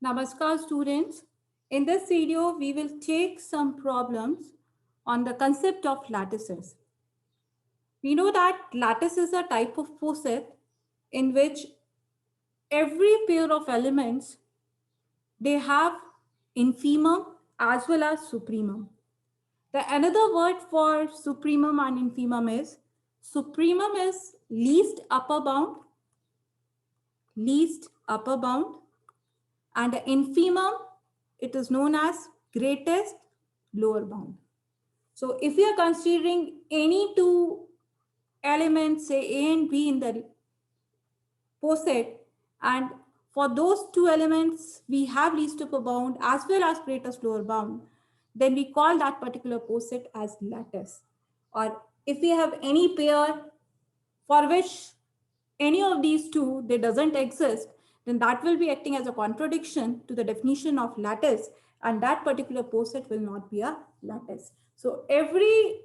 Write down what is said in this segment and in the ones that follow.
Namaskar students. In this video, we will take some problems on the concept of lattices. We know that lattice is a type of poset in which every pair of elements, they have infimum as well as supremum. The another word for supremum and infimum is least upper bound, and the infimum, it is known as greatest lower bound. So if we are considering any two elements, say A and B in the poset, and for those two elements we have least upper bound as well as greatest lower bound, then we call that particular poset as lattice. Or if we have any pair for which any of these two they doesn't exist, then that will be acting as a contradiction to the definition of lattice, and that particular poset will not be a lattice. So every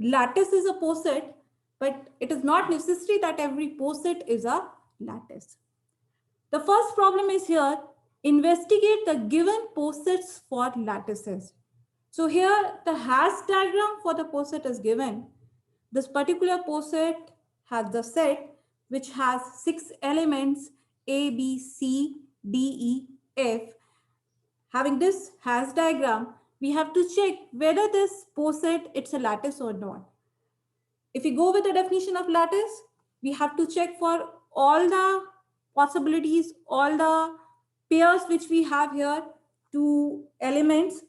lattice is a poset, but it is not necessary that every poset is a lattice. The first problem is here, investigate the given posets for lattices. So here the hash diagram for the poset is given. This particular poset has the set which has 6 elements A, B, C, D, E, F. Having this hash diagram, we have to check whether this poset it's a lattice or not. If we go with the definition of lattice, we have to check for all the possibilities, all the pairs which we have here, two elements,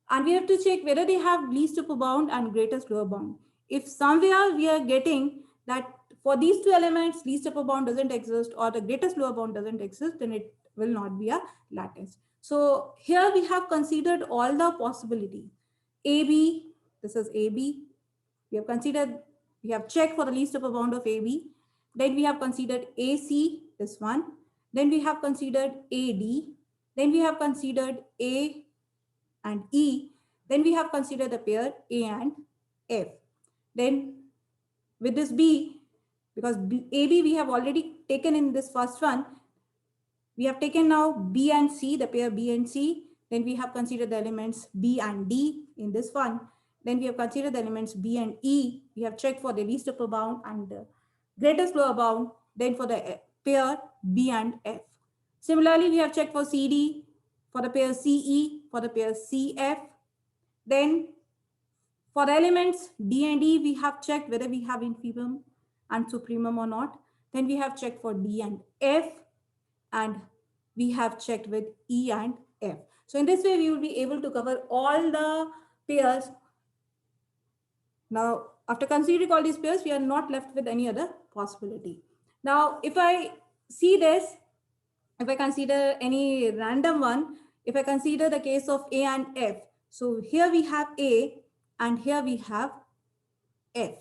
and we have to check whether they have least upper bound and greatest lower bound. If somewhere we are getting that for these two elements, least upper bound doesn't exist or the greatest lower bound doesn't exist, then it will not be a lattice. So here we have considered all the possibilities. AB, this is AB. We have considered, we have checked for the least upper bound of AB. Then we have considered AC, this one. Then we have considered AD. Then we have considered A and E. Then we have considered the pair A and F. Then with this B, because AB we have already taken in this first one, we have taken now B and C, the pair B and C. Then we have considered the elements B and D in this one. Then we have considered the elements B and E. We have checked for the least upper bound and the greatest lower bound. Then for the pair B and F. Similarly, we have checked for CD, for the pair CE, for the pair CF. Then for the elements D and E, we have checked whether we have infimum and supremum or not. Then we have checked for D and F, and we have checked with E and F. So in this way, we will be able to cover all the pairs. Now, after considering all these pairs, we are not left with any other possibility. Now, if I see this, if I consider any random one, if I consider the case of A and F, so here we have A and here we have F.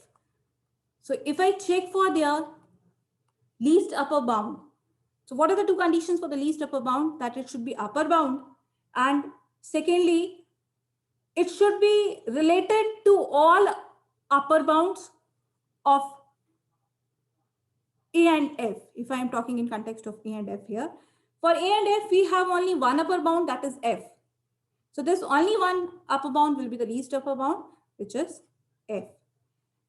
So if I check for their least upper bound, so what are the two conditions for the least upper bound? That it should be upper bound, and secondly, it should be related to all upper bounds of A and F. If I am talking in context of A and F here, for A and F, we have only one upper bound, that is F. So this only one upper bound will be the least upper bound, which is F.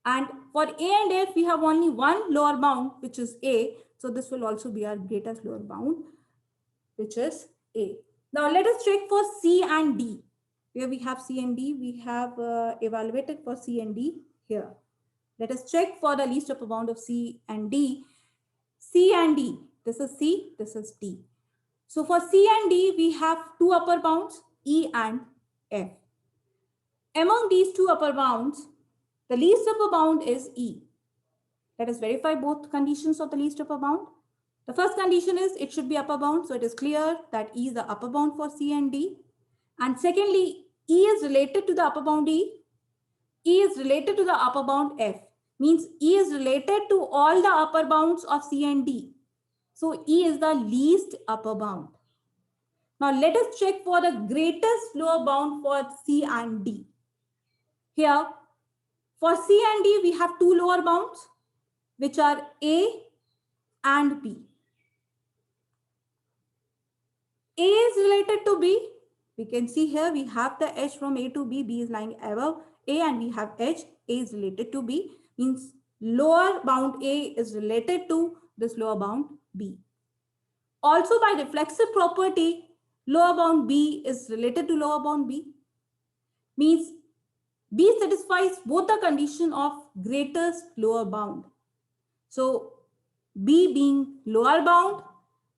And for A and F, we have only one lower bound, which is A. So this will also be our greatest lower bound, which is A. Now let us check for C and D. Here we have C and D. We have evaluated for C and D here. Let us check for the least upper bound of C and D. C and D. This is C, this is D. So for C and D, we have two upper bounds, E and F. Among these two upper bounds, the least upper bound is E. Let us verify both conditions of the least upper bound. The first condition is it should be upper bound. So it is clear that E is the upper bound for C and D. And secondly, E is related to the upper bound E. E is related to the upper bound F. Means E is related to all the upper bounds of C and D. So E is the least upper bound. Now let us check for the greatest lower bound for C and D. Here, for C and D, we have two lower bounds, which are A and B. A is related to B. We can see here we have the edge from A to B. B is lying above A and we have edge. A is related to B. Means lower bound A is related to this lower bound B. Also by reflexive property, lower bound B is related to lower bound B. Means B satisfies both the condition of greatest lower bound. So B being lower bound,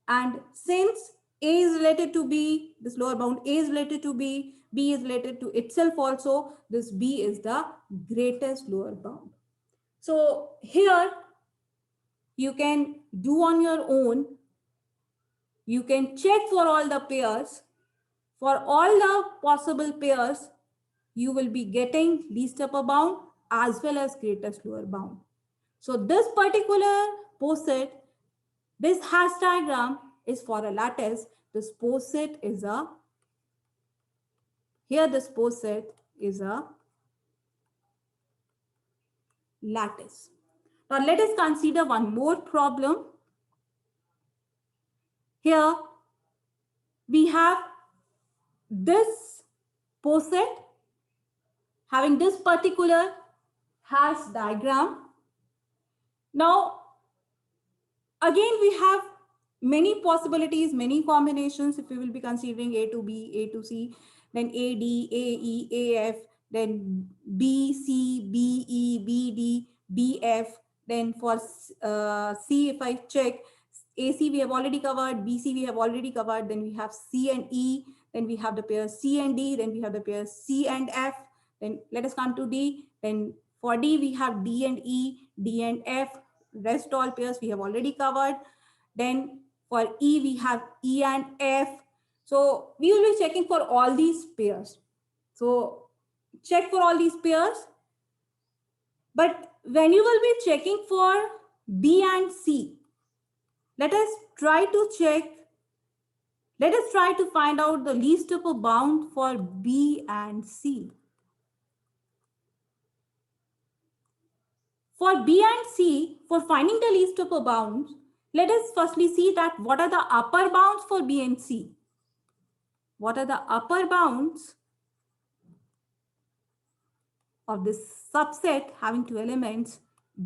and since A is related to B, this lower bound A is related to B, B is related to itself also, this B is the greatest lower bound. So here you can do on your own. You can check for all the pairs. For all the possible pairs, you will be getting least upper bound as well as greatest lower bound. So this particular poset, this hash diagram is for a lattice. This poset is a, here this poset is a lattice. Now let us consider one more problem. Here we have this poset having this particular hash diagram. Now again, we have many possibilities, many combinations. If we will be considering A to B, A to C, then A, D, A, E, A, F, then B, C, B, E, B, D, B, F. Then for C, if I check, AC we have already covered, BC we have already covered, then we have C and E, then we have the pair C and D, then we have the pair C and F. Then let us come to D. Then for D, we have D and E, D and F. Rest all pairs we have already covered. Then for E, we have E and F. So we will be checking for all these pairs. So check for all these pairs. But when you will be checking for B and C, let us try to check. Let us try to find out the least upper bound for B and C. For B and C, for finding the least upper bounds, let us firstly see that what are the upper bounds for B and C. What are the upper bounds of this subset having two elements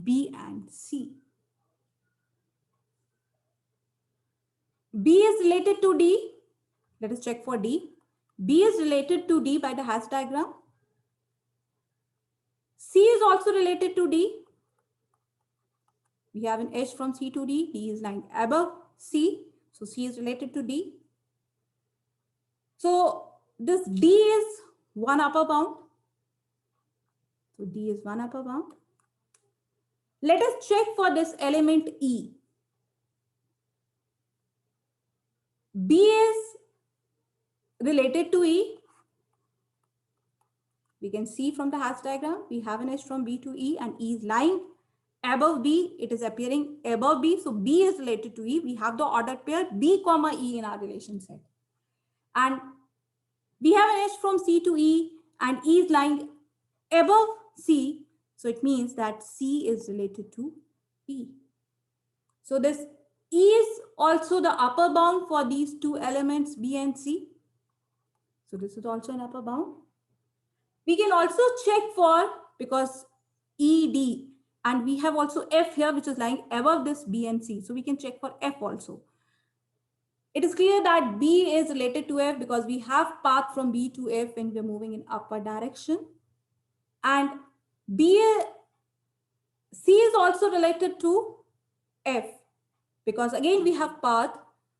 B and C? B is related to D. Let us check for D. B is related to D by the hash diagram. C is also related to D. We have an edge from C to D. D is lying above C. So C is related to D. So this D is one upper bound. So D is one upper bound. Let us check for this element E. B is related to E. We can see from the hash diagram, we have an edge from B to E and E is lying above B. It is appearing above B. So B is related to E. We have the ordered pair B comma E in our relation set. And we have an edge from C to E and E is lying above C. So it means that C is related to E. So this E is also the upper bound for these two elements B and C. So this is also an upper bound. We can also check for, because ED, and we have also F here, which is lying above this B and C. So we can check for F also. It is clear that B is related to F because we have path from B to F when we're moving in upward direction. And C is also related to F because again we have path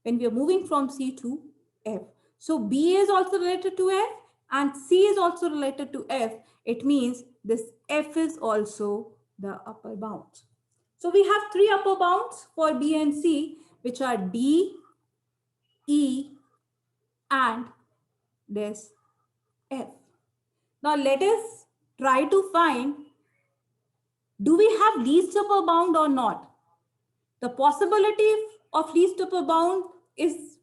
when we are moving from C to F. So B is also related to F and C is also related to F. It means this F is also the upper bound. So we have three upper bounds for B and C, which are D, E, and this F. Now let us try to find, do we have least upper bound or not? The possibility of least upper bound is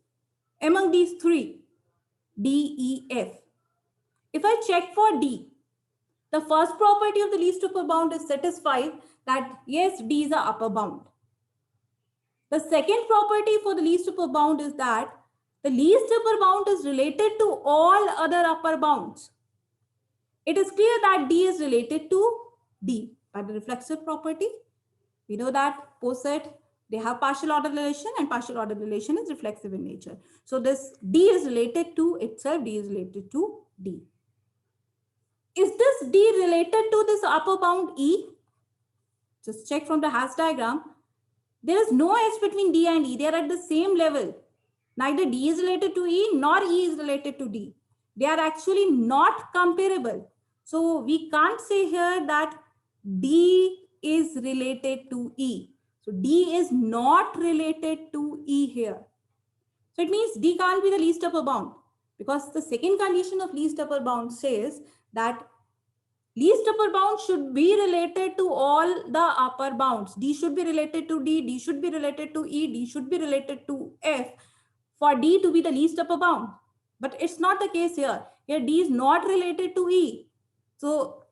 among these three, D, E, F. If I check for D, the first property of the least upper bound is satisfied that yes, D is the upper bound. The second property for the least upper bound is that the least upper bound is related to all other upper bounds. It is clear that D is related to D by the reflexive property. We know that poset, they have partial order relation, and partial order relation is reflexive in nature. So this D is related to itself, D is related to D. Is this D related to this upper bound E? Just check from the hash diagram. There is no edge between D and E. They are at the same level. Neither D is related to E nor E is related to D. They are actually not comparable. So we can't say here that D is related to E. So D is not related to E here. So it means D can't be the least upper bound, because the second condition of least upper bound says that least upper bound should be related to all the upper bounds. D should be related to D, D should be related to E, D should be related to F for D to be the least upper bound. But it's not the case here. Here D is not related to E. So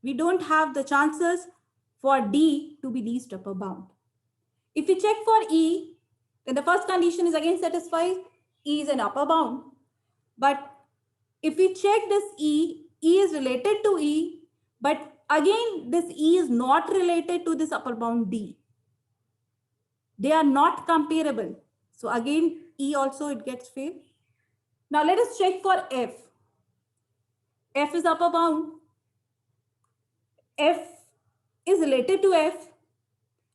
we don't have the chances for D to be least upper bound. If we check for E, then the first condition is again satisfied. E is an upper bound. But if we check this E, E is related to E, but again this E is not related to this upper bound D. They are not comparable. So again, E also it gets failed. Now let us check for F. F is upper bound. F is related to F.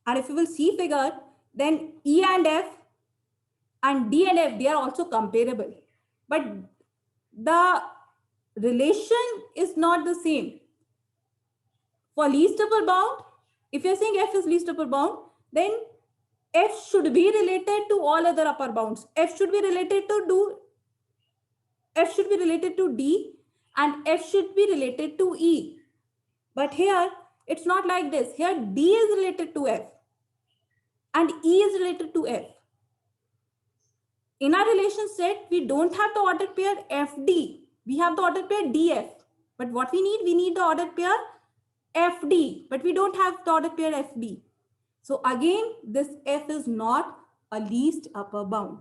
And if you will see figure, then E and F and D and F, they are also comparable. But the relation is not the same. For least upper bound, if you're saying F is least upper bound, then F should be related to all other upper bounds. F should be related to D, and F should be related to E. But here, it's not like this. Here, D is related to F, and E is related to F. In our relation set, we don't have the ordered pair FD. We have the ordered pair DF. But what we need the ordered pair FD. But we don't have the ordered pair FD. So again, this F is not a least upper bound.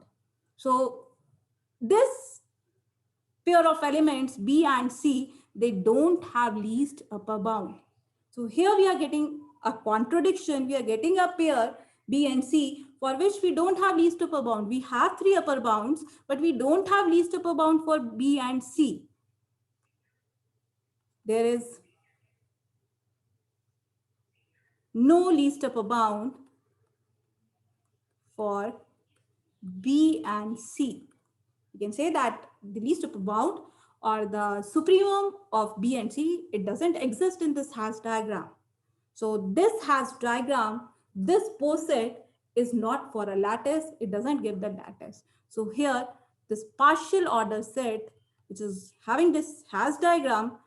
So this pair of elements B and C, they don't have least upper bound. So here we are getting a contradiction. We are getting a pair B and C for which we don't have least upper bound. We have three upper bounds, but we don't have least upper bound for B and C. There is no least upper bound for B and C. You can say that the least upper bound or the supremum of B and C, it doesn't exist in this hash diagram. So this hash diagram, this poset is not for a lattice. It doesn't give the lattice. So here, this partial order set, which is having this hash diagram,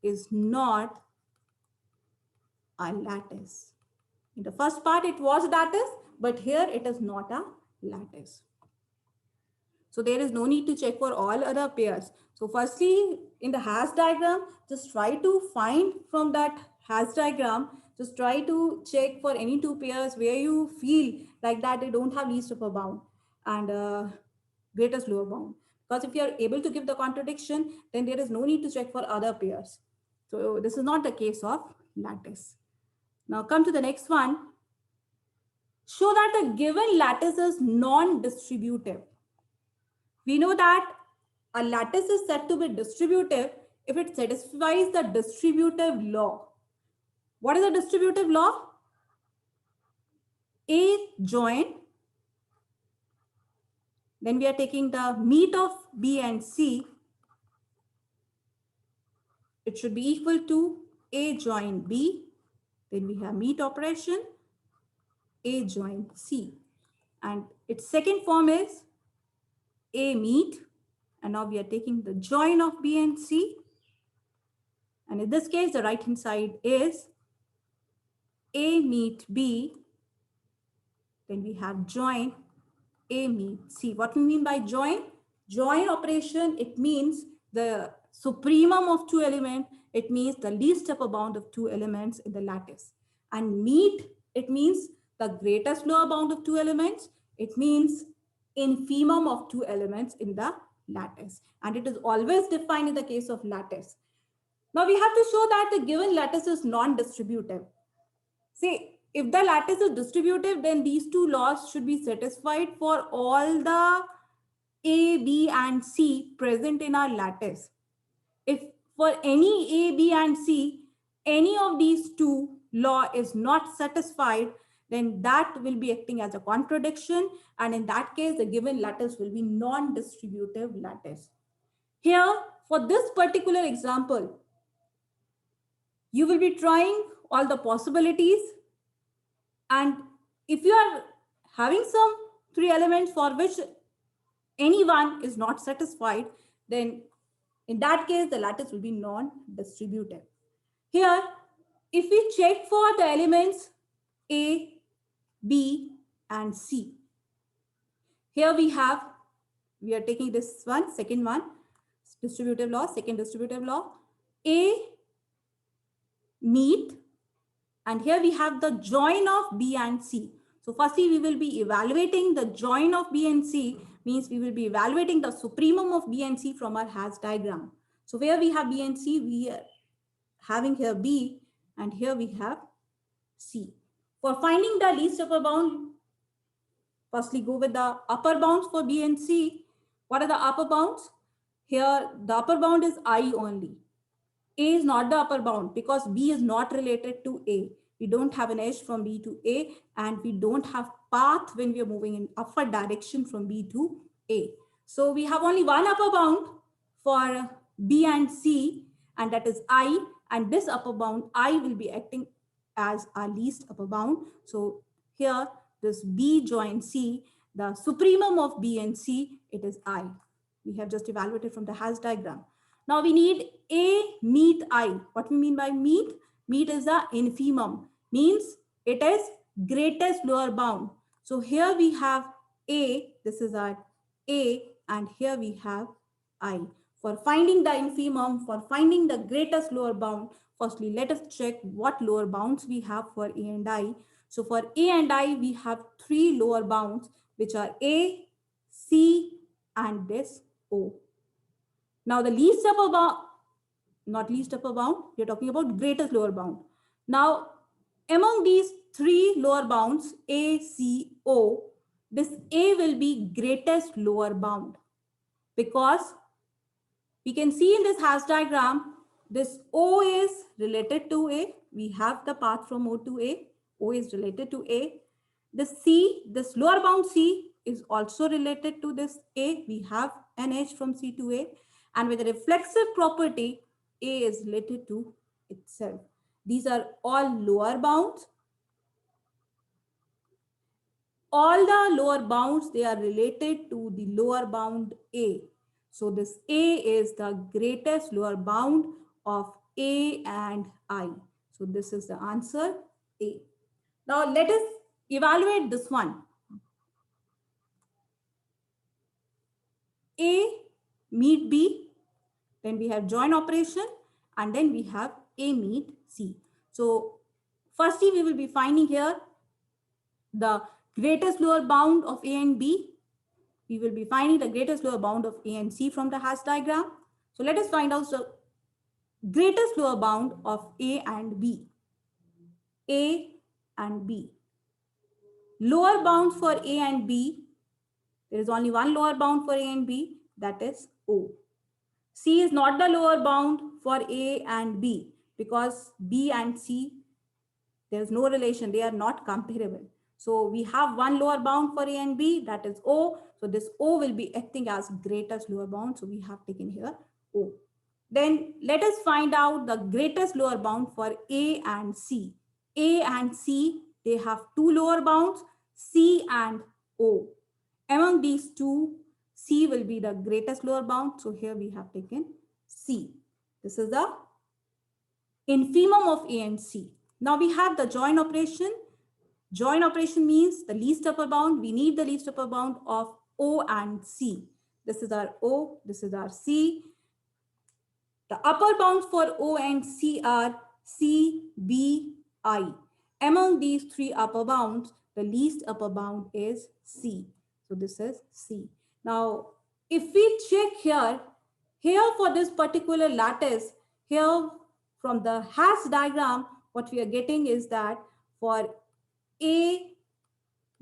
is not a lattice. In the first part, it was lattice, but here it is not a lattice. So there is no need to check for all other pairs. So firstly, in the hash diagram, just try to find from that hash diagram, just try to check for any two pairs where you feel like that they don't have least upper bound and greatest lower bound. Because if you are able to give the contradiction, then there is no need to check for other pairs. So this is not the case of lattice. Now come to the next one. Show that the given lattice is non-distributive. We know that a lattice is said to be distributive if it satisfies the distributive law. What is the distributive law? A join. Then we are taking the meet of B and C. It should be equal to A join B. Then we have meet operation, A join C. And its second form is A meet. And now we are taking the join of B and C. And in this case, the right hand side is A meet B. Then we have join A meet C. What we mean by join? Join operation, it means the supremum of two elements. It means the least upper bound of two elements in the lattice. And meet, it means the greatest lower bound of two elements. It means infimum of two elements in the lattice. And it is always defined in the case of lattice. Now we have to show that the given lattice is non-distributive. See, if the lattice is distributive, then these two laws should be satisfied for all the A, B, and C present in our lattice. If for any A, B, and C, any of these two law is not satisfied, then that will be acting as a contradiction. And in that case, the given lattice will be non-distributive lattice. Here, for this particular example, you will be trying all the possibilities. And if you are having some three elements for which any one is not satisfied, then in that case, the lattice will be non-distributive. Here, if we check for the elements A, B, and C, here we are taking this one, second one, distributive law, second distributive law. A meet, and here we have the join of B and C. So firstly, we will be evaluating the join of B and C, means we will be evaluating the supremum of B and C from our Hatch diagram. So where we have B and C, we are having here B, and here we have C. For finding the least upper bound, firstly go with the upper bounds for B and C. What are the upper bounds? Here the upper bound is I only. A is not the upper bound because B is not related to A. We don't have an edge from B to A, and we don't have path when we are moving in upward direction from B to A. So we have only one upper bound for B and C, and that is I, and this upper bound I will be acting as our least upper bound. So here this B join C, the supremum of B and C, it is I. We have just evaluated from the Hatch diagram. Now we need A meet I. What we mean by meet? Meet is the infimum, means it is greatest lower bound. So here we have A, this is our A, and here we have I. For finding the infimum, for finding the greatest lower bound, firstly let us check what lower bounds we have for A and I. So for A and I, we have three lower bounds, which are A, C, and this O. Now the least upper bound, not least upper bound, we are talking about greatest lower bound. Now among these three lower bounds, A, C, O, this A will be greatest lower bound, because we can see in this Hatch diagram, this O is related to A. We have the path from O to A. O is related to A. The C, this lower bound C is also related to this A. We have an edge from C to A. And with a reflexive property, A is related to itself. These are all lower bounds. All the lower bounds, they are related to the lower bound A. So this A is the greatest lower bound of A and I. So this is the answer, A. Now let us evaluate this one. A meet B, then we have join operation, and then we have A meet C. So firstly, we will be finding here the greatest lower bound of A and B. We will be finding the greatest lower bound of A and C from the Hatch diagram. So let us find out the greatest lower bound of A and B. A and B. Lower bound for A and B, there is only one lower bound for A and B, that is O. C is not the lower bound for A and B because B and C, there is no relation, they are not comparable. So we have one lower bound for A and B, that is O. So this O will be acting as greatest lower bound. So we have taken here O. Then let us find out the greatest lower bound for A and C. A and C, they have two lower bounds, C and O. Among these two, C will be the greatest lower bound. So here we have taken C. This is the infimum of A and C. Now we have the join operation. Join operation means the least upper bound. We need the least upper bound of O and C. This is our O, this is our C. The upper bounds for O and C are C, B, I. Among these three upper bounds, the least upper bound is C. So this is C. Now, if we check here for this particular lattice, here from the hash diagram, what we are getting is that for A,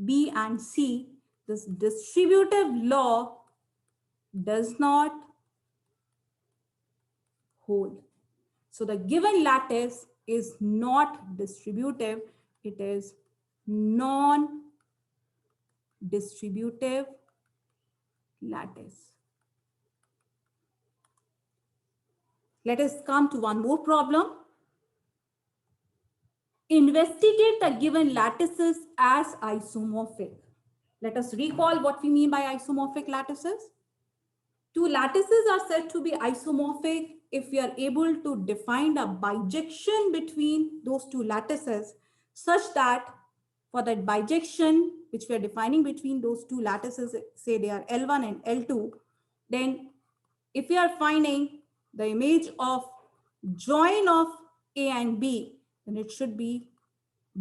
B, and C, this distributive law does not hold. So the given lattice is not distributive, it is non-distributive lattice. Let us come to one more problem. Investigate the given lattices as isomorphic. Let us recall what we mean by isomorphic lattices. Two lattices are said to be isomorphic if we are able to define a bijection between those two lattices such that for that bijection which we are defining between those two lattices, say they are L1 and L2, then if we are finding the image of join of A and B, then it should be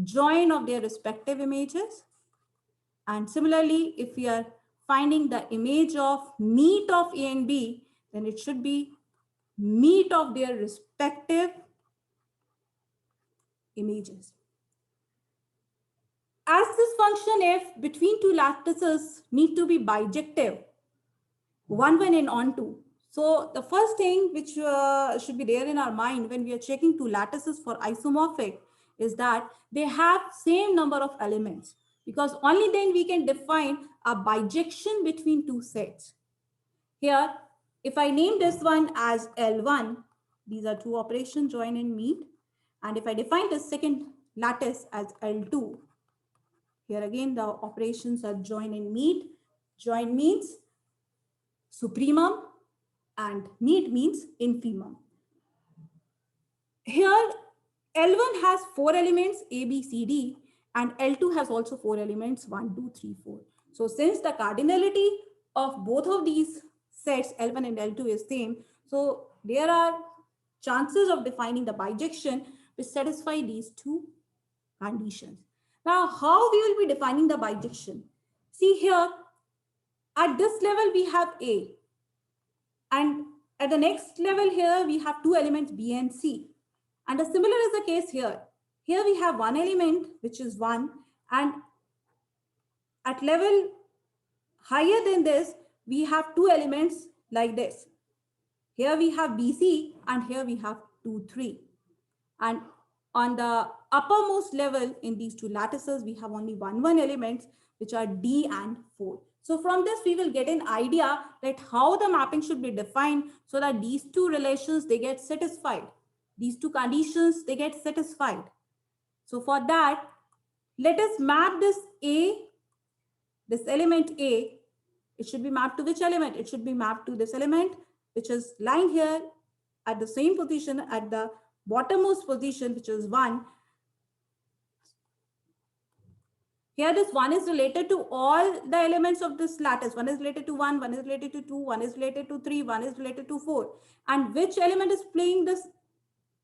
join of their respective images. And similarly, if we are finding the image of meet of A and B, then it should be meet of their respective images. As this function f between two lattices need to be bijective, one and onto. So the first thing which should be there in our mind when we are checking two lattices for isomorphic is that they have same number of elements, because only then we can define a bijection between two sets. Here, if I name this one as L1, these are two operations, join and meet. And if I define the second lattice as L2, here again the operations are join and meet. Join means supremum and meet means infimum. Here, L1 has 4 elements, A, B, C, D, and L2 has also 4 elements, 1, 2, 3, 4. So since the cardinality of both of these sets, L1 and L2 is same, so there are chances of defining the bijection which satisfy these two conditions. Now, how we will be defining the bijection? See here, at this level we have A, and at the next level here we have two elements B and C. And a similar is the case here. Here we have one element, which is 1, and at level higher than this, we have two elements like this. Here we have BC, and here we have 2, 3. And on the uppermost level in these two lattices, we have only 1, 1 elements, which are D and 4. So from this, we will get an idea that how the mapping should be defined so that these two relations, they get satisfied. These two conditions, they get satisfied. So for that, let us map this A, this element A. It should be mapped to which element? It should be mapped to this element, which is lying here at the same position, at the bottommost position, which is 1. Here this 1 is related to all the elements of this lattice. 1 is related to 1, 1 is related to 2, 1 is related to 3, 1 is related to 4. And which element is playing this?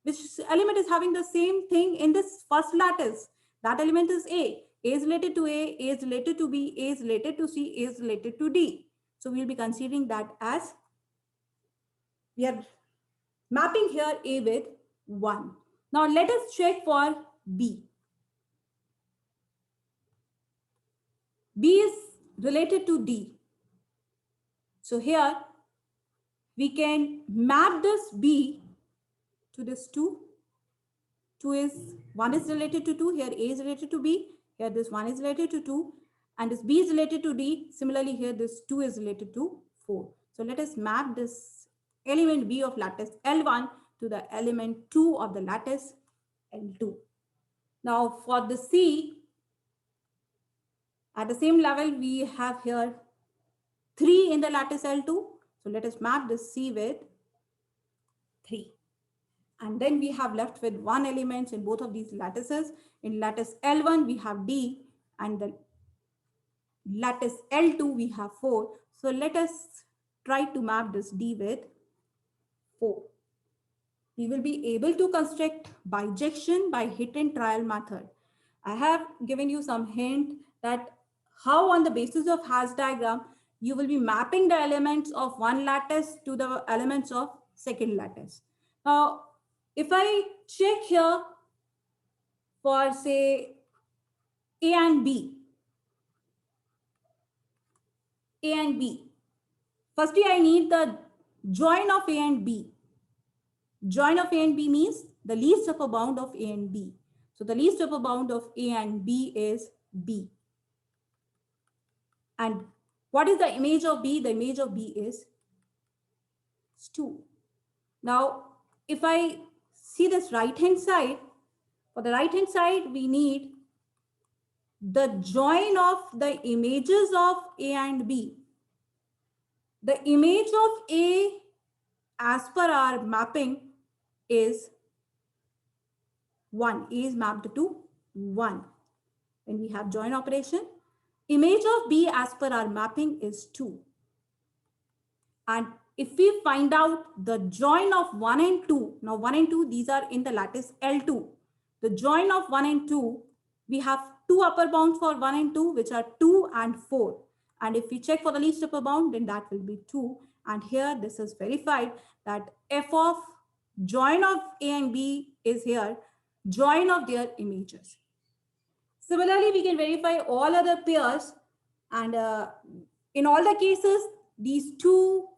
Which element is having the same thing in this first lattice? That element is A. A is related to A is related to B, A is related to C, A is related to D. So we'll be considering that as we are mapping here A with 1. Now let us check for B. B is related to D. So here we can map this B to this 2. 1 is related to 2. Here A is related to B. Here this 1 is related to 2. And this B is related to D. Similarly, here this 2 is related to 4. So let us map this element B of lattice L1 to the element 2 of the lattice L2. Now for the C, at the same level, we have here 3 in the lattice L2. So let us map this C with 3. And then we have left with 1 element in both of these lattices. In lattice L1, we have D, and the lattice L2, we have 4. So let us try to map this D with 4. We will be able to construct bijection by hit and trial method. I have given you some hint that how on the basis of hash diagram, you will be mapping the elements of one lattice to the elements of second lattice. Now, if I check here for say A and B, A and B. Firstly, I need the join of A and B. Join of A and B means the least upper bound of A and B. So the least upper bound of A and B is B. And what is the image of B? The image of B is 2. Now, if I see this right-hand side, for the right-hand side, we need the join of the images of A and B. The image of A as per our mapping is 1. A is mapped to 1. When we have join operation, image of B as per our mapping is 2. And if we find out the join of 1 and 2, now 1 and 2, these are in the lattice L2. The join of 1 and 2, we have two upper bounds for 1 and 2, which are 2 and 4. And if we check for the least upper bound, then that will be 2. And here this is verified that f of join of A and B is here, join of their images. Similarly, we can verify all other pairs, and in all the cases, these two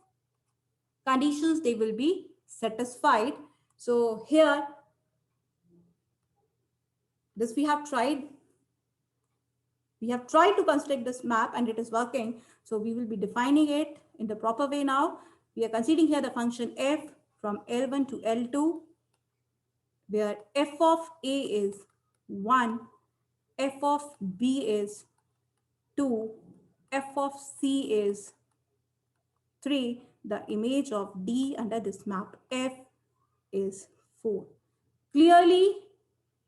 conditions, they will be satisfied. So here, this we have tried to construct this map and it is working. So we will be defining it in the proper way now. We are considering here the function f from L1 to L2, where f of A is 1, f of B is 2, f of C is 3, the image of D under this map F is 4. Clearly,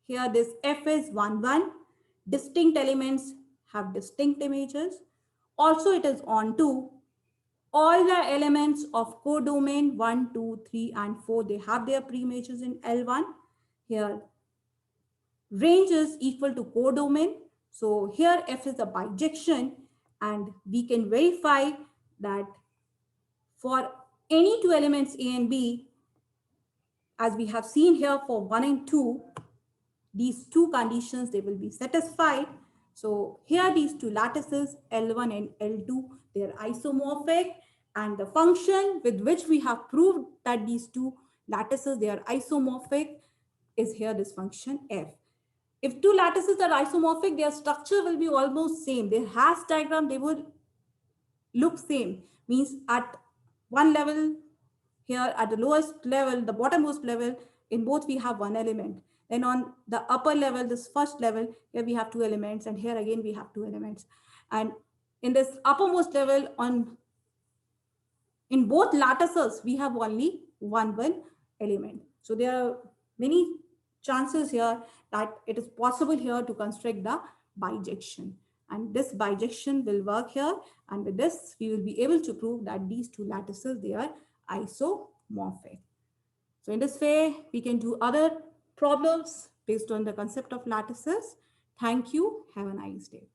here this F is 1, 1. Distinct elements have distinct images. Also, it is on 2. All the elements of codomain 1, 2, 3, and 4, they have their pre-images in L1. Here, range is equal to codomain. So here F is a bijection, and we can verify that for any two elements A and B, as we have seen here for 1 and 2, these two conditions, they will be satisfied. So here these two lattices, L1 and L2, they are isomorphic, and the function with which we have proved that these two lattices, they are isomorphic, is here this function f. If two lattices are isomorphic, their structure will be almost same. Their hash diagram, they would look same. Means at one level, here at the lowest level, the bottommost level, in both we have one element. Then on the upper level, this first level, here we have two elements, and here again we have two elements. And in this uppermost level, in both lattices, we have only one element. So there are many chances here that it is possible here to construct the bijection. And this bijection will work here. And with this, we will be able to prove that these two lattices, they are isomorphic. So in this way, we can do other problems based on the concept of lattices. Thank you. Have a nice day.